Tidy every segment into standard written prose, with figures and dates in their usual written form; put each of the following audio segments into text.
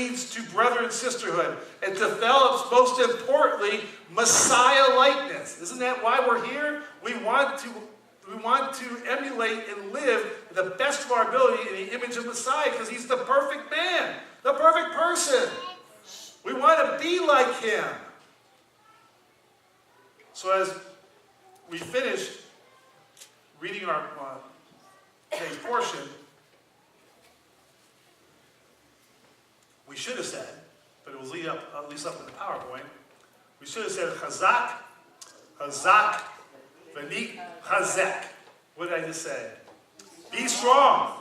leads to brother and sisterhood. It develops, most importantly, Messiah likeness. Isn't that why we're here? We want to emulate and live the best of our ability in the image of Messiah, because he's the perfect man, the perfect person. We want to be like him. So as we finish reading our today's portion, we should have said, but it was at least up in the PowerPoint, we should have said Chazak, Chazak, V'ni Chazek. What did I just say? Be strong.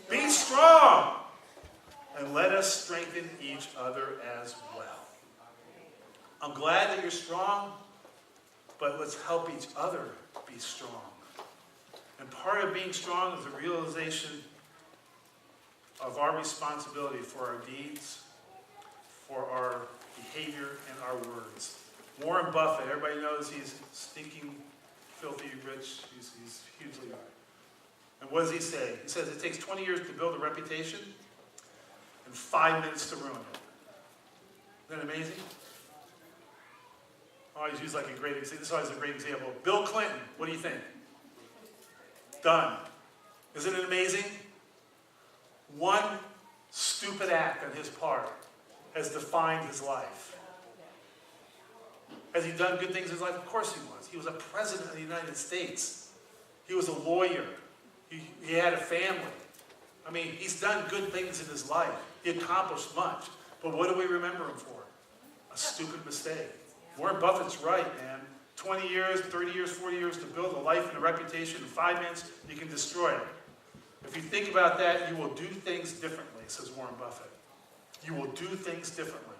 Be strong. And let us strengthen each other as well. I'm glad that you're strong, but let's help each other be strong. And part of being strong is the realization of our responsibility for our deeds, for our behavior, and our words. Warren Buffett, everybody knows he's stinking, filthy rich. He's hugely rich. And what does he say? He says it takes 20 years to build a reputation and 5 minutes to ruin it. Isn't that amazing? I always use like a great example. This is always a great example. Bill Clinton, what do you think? Done. Isn't it amazing? One stupid act on his part has defined his life. Has he done good things in his life? Of course he was. He was a president of the United States. He was a lawyer. He had a family. I mean, he's done good things in his life. He accomplished much. But what do we remember him for? A stupid mistake. Warren Buffett's right, man. 20 years, 30 years, 40 years to build a life and a reputation. In 5 minutes, you can destroy it. If you think about that, you will do things differently, says Warren Buffett. You will do things differently.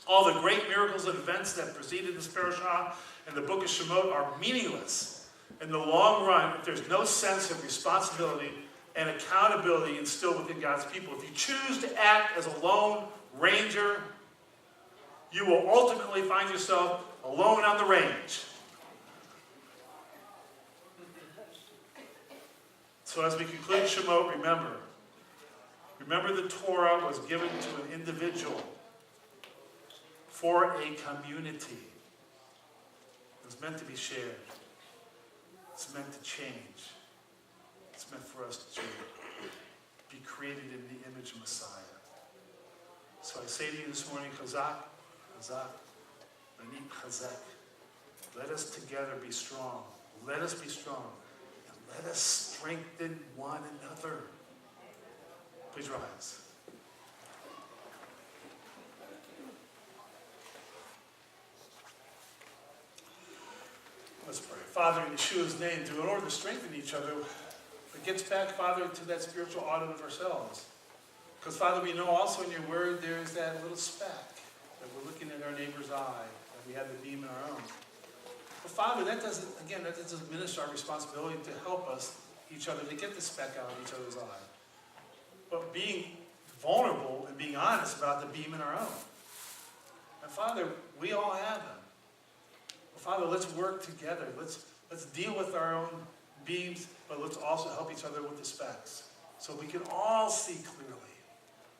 All the great miracles and events that preceded this parashah and the book of Shemot are meaningless in the long run if there's no sense of responsibility and accountability instilled within God's people. If you choose to act as a lone ranger, you will ultimately find yourself alone on the range. So as we conclude Shemot, remember the Torah was given to an individual for a community. It was meant to be shared. It's meant to change. It's meant for us to be created in the image of Messiah. So I say to you this morning, Chazak, Chazak, V'ni Chazek. Let us together be strong. Let us be strong. And let us strengthen one another. Please rise. Let's pray. Father, in Yeshua's name, in order to strengthen each other, it gets back, Father, to that spiritual audit of ourselves. Because, Father, we know also in your word there's that little speck that we're looking at our neighbor's eye, that we have the beam in our own. But, Father, that doesn't diminish our responsibility to help us, each other, to get the speck out of each other's eye. But being vulnerable and being honest about the beam in our own. And, Father, we all have them. Father, let's work together. Let's deal with our own beams, but let's also help each other with the specks. So we can all see clearly.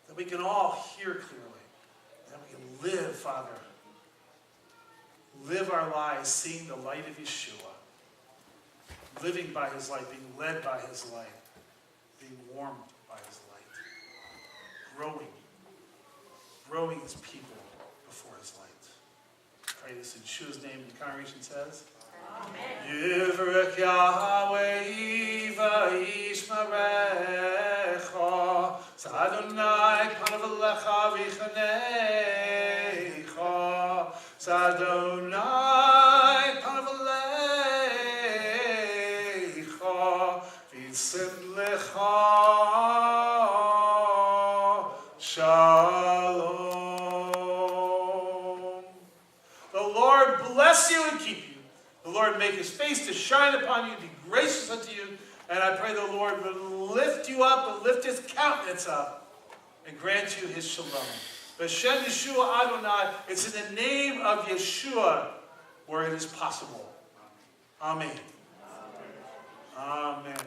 That we can all hear clearly. That we can live, Father. Live our lives seeing the light of Yeshua. Living by his light, being led by his light. Being warmed by his light. Growing as people before his light. Pray this in Yeshua's name, and the congregation says, Amen. Yivrech Yahweh v'yishmerecha, Zadonai panav elecha v'chanecha, Zadonai panav elecha v'yisim lecha. Bless you and keep you. The Lord make his face to shine upon you, be gracious unto you, and I pray the Lord will lift you up and lift his countenance up and grant you his shalom. B'Shem Yeshua Adonai, it's in the name of Yeshua where it is possible. Amen. Amen.